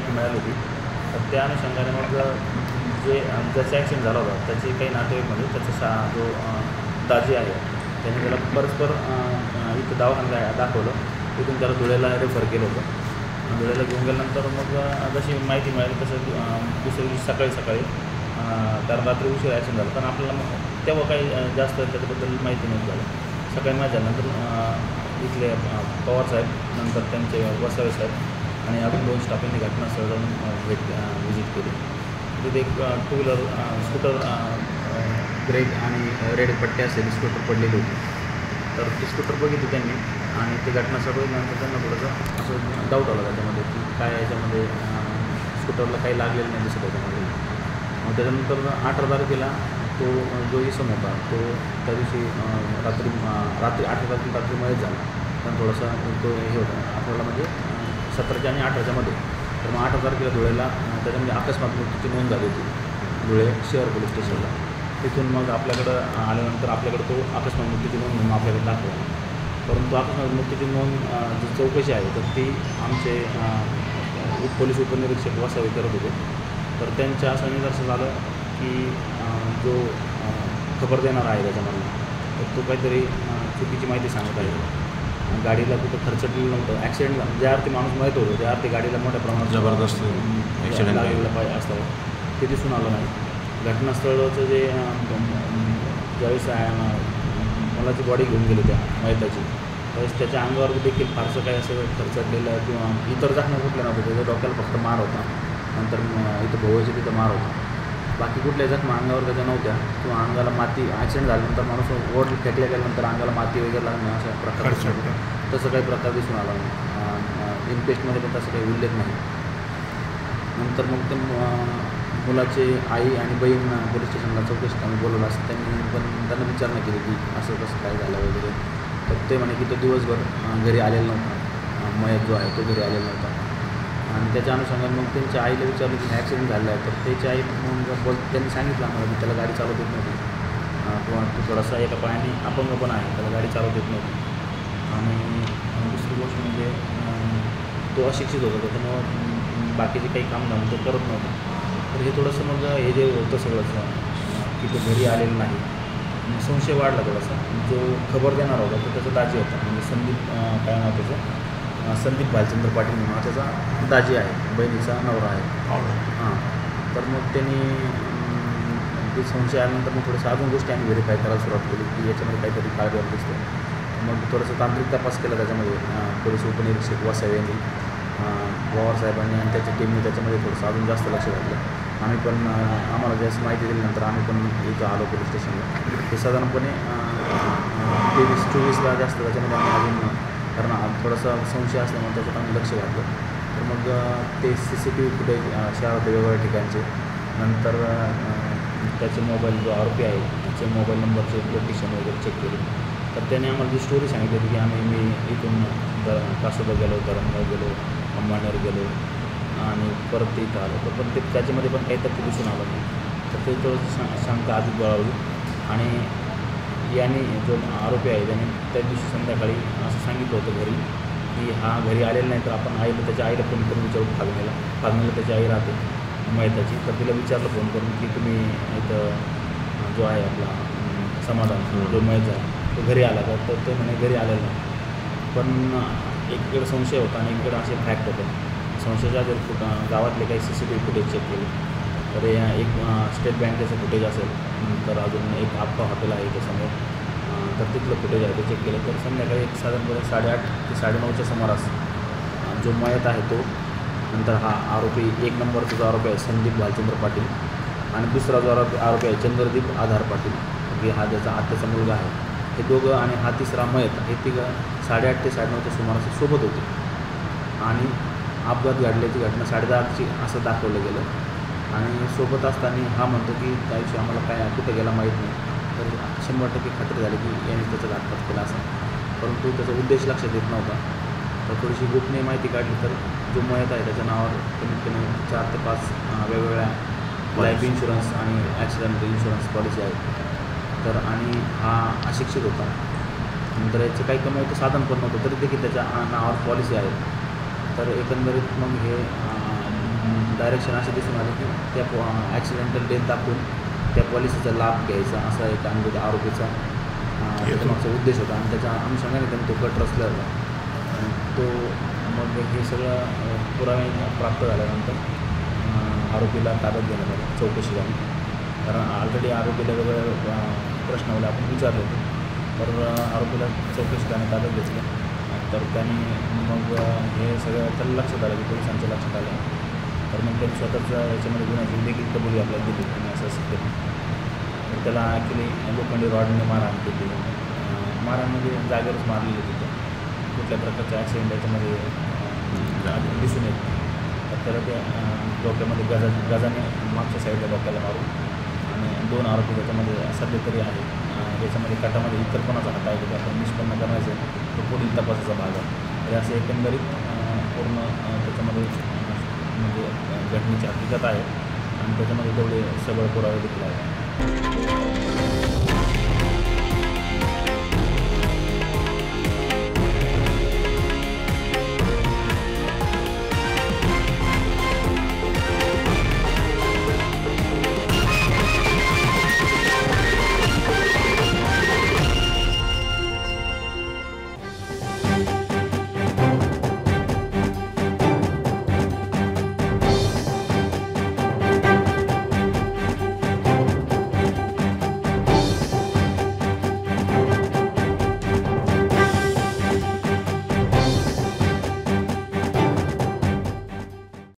माहिती मिळाली होती. तर त्या अनुषंगाने मग जे ज्याचा ॲक्सिडेंट झाला होता त्याचे काही नातेवाईक त्याचा जो दाजी आहे त्याने त्याला परस्पर इथं दवाखान्यात दाखवलं. तिथून त्याला धुळ्याला रेफर केलं होतं. धुळ्याला घेऊन गेल्यानंतर मग जशी माहिती मिळाली तसं दुसऱ्या दिवशी सकाळी कारण रात्री उशीर ॲक्सिडेंट झालं. पण आपल्याला तेव्हा काही जास्त त्याच्याबद्दल माहिती नव्हती झालं. सकाळी माहिती झाल्यानंतर इथले पवारसाहेब, नंतर त्यांचे वसावे साहेब आणि अजून 2 स्टाफांनी घटनास्थळ जाऊन व्हिजिट केली. तिथे एक टू व्हीलर स्कूटर ब्रेक आणि रेड पट्टे असेल स्कूटर पडलेली होती. तर ती स्कूटर बघितली त्यांनी आणि ते घटनास्थळ बघितल्यानंतर त्यांना थोडंसं असं डाऊट आला त्याच्यामध्ये की काय याच्यामध्ये स्कूटरला काही लागलेलं नाही दिसत त्याच्यामध्ये. मग त्याच्यानंतर 18 तारखेला तो जो इसम होता तो त्या दिवशी रात्री 18 तारखेला रात्री मयत झाला. पण थोडासा तो हे होता 18ला म्हणजे 17च्या आणि 18च्या मध्ये. तर मग 18 तारखेला धुळ्याला त्याच्यामध्ये अकस्मात मृत्यूची नोंद झाली होती धुळे शहर पोलीस स्टेशनला. तिथून मग आपल्याकडं आल्यानंतर आपल्याकडं तो अकस्मात मृत्यूची नोंद म्हणून आपल्याकडे दाखवला. परंतु अकस्मात मृत्यूची नोंद जी चौकशी आहे तर ती आमचे पोलीस उपनिरीक्षक वसावे करत होते. तर त्यांच्या असं निदर्शनास झालं की जो खबर देणार आहे त्याच्यामधला तर तो काहीतरी चुकीची माहिती सांगत आहे. गाडीला कुठं खर्चटलेलं नव्हतं. ॲक्सिडेंट ज्या अर्थी माणूस माहीत होतो त्या अर्थी गाडीला मोठ्या प्रमाणात जबरदस्त ॲक्सिडेंट लागलेलं पाहिजे असतं ते दिसून आलं नाही. घटनास्थळाचं जे ज्यावेळेस मुलाची बॉडी घेऊन गेली त्या मयताची त्यावेळेस त्याच्या अंगावर देखील फारसं काही असं खर्चटलेलं किंवा इतर जखमा कुठल्या नव्हतं. त्याच्या डोक्याला फक्त मार होता. नंतर इथं भोवळची तिथं मार होता. बाकी कुठल्याही जखमा अंगावर त्याच्या नव्हत्या किंवा अंगाला माती ॲक्सिडेंट झाल्यानंतर माणूस ओढ फेकल्या गेल्यानंतर अंगाला माती वगैरे लागणं अशा प्रकार तसं काही प्रकार दिसून आला नाही. इनपेस्टमध्ये पण तसं काही उल्लेख नाही. नंतर मग ते मुलाचे आई आणि बहीण पोलीस स्टेशनला चौकशीत आम्ही बोलवलं असं त्यांना विचारणा केली की असं कसं काय झालं वगैरे. तर ते म्हणे की तो दिवसभर घरी आलेला नव्हता. मयत जो आहे तो घरी आलेला नव्हता. आणि त्याच्या अनुषंगाने मग त्यांच्या आईला विचारलं की ॲक्सिडेंट झाला आहे. तर त्याची आई मग त्यांनी सांगितलं आम्हाला की त्याला गाडी चालवता येत नव्हती किंवा तो थोडासा एका पायाने अपंग पण आहे, त्याला गाडी चालवता येत नव्हती. आणि दुसरी गोष्ट म्हणजे तो अशिक्षित होता त्याच्यामुळं बाकीचे काही काम झालं तो करत नव्हता. तर हे थोडंसं मग हे जे होतं सगळं की तो घरी आलेलं नाही संशय वाढला थोडासा. जो खबर देणार होता तो त्याचा दाजी होता म्हणजे संदीप काय नाव त्याचं संदीप भालचंद्र पाटील म्हणून त्याचा दाजी आहे, बहिणीचा नवरा आहे. हां. तर मग त्यांनी ते संशय आल्यानंतर मग थोडंसं अजून गोष्टी आम्ही व्हेरीफाय करायला सुरुवात केली की याच्यामध्ये काहीतरी काळबेर दिसतं. मग थोडंसं तांत्रिक तपास केला त्याच्यामध्ये पोलीस उपनिरीक्षक वसावे यांनी पवारसाहेबांनी आणि त्याच्या टीमने त्याच्यामध्ये थोडंसं अजून जास्त लक्ष घातलं. आम्ही पण आम्हाला जास्त माहिती दिल्यानंतर आम्ही पण इथं आलो पोलीस स्टेशनला. ते साधारणपणे 23-24ला जास्त त्याच्यामध्ये आम्ही अजून कारण थोडासा संशय असल्यामुळे त्याच्यात आम्ही लक्ष घातलं. तर मग ते CCTV फुटेज शहरात वेगवेगळ्या ठिकाणचे नंतर त्याचे मोबाईल जो आरोपी आहे त्याचे मोबाईल नंबरचे लोकेशन वगैरे चेक केले. तर त्याने आम्हाला जी स्टोरी सांगितली होती की मी इथून कासोदा गेलो, धरणगाव गेलो, अंबानेर गेलो आणि परत ते इथं आलो. तर पण ते त्याच्यामध्ये पण काही तथ्य दिसून आलं नाही. तर ते थोडंसं शंका अधिक बळावली आणि याने जो आरोपी आहे त्याने त्या दिवशी संध्याकाळी असं सांगितलं होतं घरी की हा घरी आलेला नाही तर आपण त्याच्या आईला फोन करून विचारू फागणेला त्याची आई राहते मयताची. तर तिला विचारलं फोन करून की तुम्ही इथं जो आहे आपला समाधान जो मयत आहे तो घरी आला का. तर ते म्हणे घरी आलेला नाही. पण एकीकडे संशय होता आणि एकीकडे असे फॅक्ट होते. संशयाच्या जर गावातले काही CCTV फुटेज चेक केले तर एक स्टेट बँकेचं फुटेज असेल, नंतर अजून एक आप्पा हॉटेल आहे त्याच्यामुळे तर तिथलं फुटेज आहे ते चेक केलं तर संध्याकाळी एक साधारणपणे 8:30 ते 9:30च्या सुमारास जो मयत आहे तो, नंतर हा आरोपी 1 नंबरचा जो आरोपी आहे संदीप भालचंद्र पाटील आणि दुसरा जो आरोपी आहे चंद्रदीप आधार पाटील की हा ज्याचा आत्याचा मुलगा आहे, हे दोघं आणि हा तिसरा मयत हे तिघं 8:30 ते 9:30च्या सुमारास सोबत होते. आणि अपघात घडल्याची घटना 10:30ची असं दाखवलं गेलं. आणि सोबत असताना हा म्हणतो की त्या दिवशी आम्हाला काय कुठं गेला माहीत नाही. तर 100% खात्री झाली की याने त्याचा घातपात केला असा. परंतु त्याचा उद्देश लक्षात येत नव्हता. तर थोडीशी गोपनीय माहिती काढली तर जो मयत आहे त्याच्या नावावर कमीत कमी 4 ते 5 वेगवेगळ्या लाईफ इन्शुरन्स आणि ॲक्सिडेंट इन्शुरन्स पॉलिसी आहे. तर आणि हा अशिक्षित होता. नंतर याचं काही कमाईचं साधन पण नव्हतं तरी देखील त्याच्या नावावर पॉलिसी आहे. तर एकंदरीत मग हे डायरेक्शन असे दिसून आले की त्या ॲक्सिडेंटल डेथ दाखवून त्या पॉलिसीचा लाभ घ्यायचा असा एक आरोपीचा त्याच्यामागचा उद्देश होता आणि त्याच्या अनुषंगाने त्यांनी तो कट रचला होता. आणि तो मग हे सगळं पुरावे प्राप्त झाल्यानंतर आरोपीला ताब्यात घेण्यात आलं चौकशी झाली. कारण ऑलरेडी आरोपीला वेगवेगळ्या प्रश्नावली आपण विचारले होते, तर आरोपीला चौकशी त्याने ताब्यात घेतलं. तर त्यांनी मग हे सगळं त्याला लक्षात आलं की पोलिसांच्या लक्षात आलं. तर मग त्यांनी स्वतःच याच्यामध्ये गुन्ह्याची देखील कबुली आपल्याला दिली आणि असं असं केलं. तर त्याला ॲक्च्युली लोखंडी रॉडने मारहाण केली. मारहाण म्हणजे जागेवरच मारलेली तिथं, कुठल्या प्रकारच्या ॲक्सिडेंट याच्यामध्ये दिसून येत. तर त्याला ते डोक्यामध्ये गजाने मागच्या साईडला डोक्याला मारून आणि 2 आरोपी त्याच्यामध्ये सध्या तरी आहे. याच्यामध्ये कटामध्ये इतर कोणाचा हात आहे की आपण निष्पन्न करायचं तो पुढील तपासाचा भाग आहे. तर असे एकंदरीत पूर्ण त्याच्यामध्ये म्हणजे घटनेची हकीकत आहे आणि त्याच्यामध्ये तेवढे सबळ पुरावे देखील आहेत.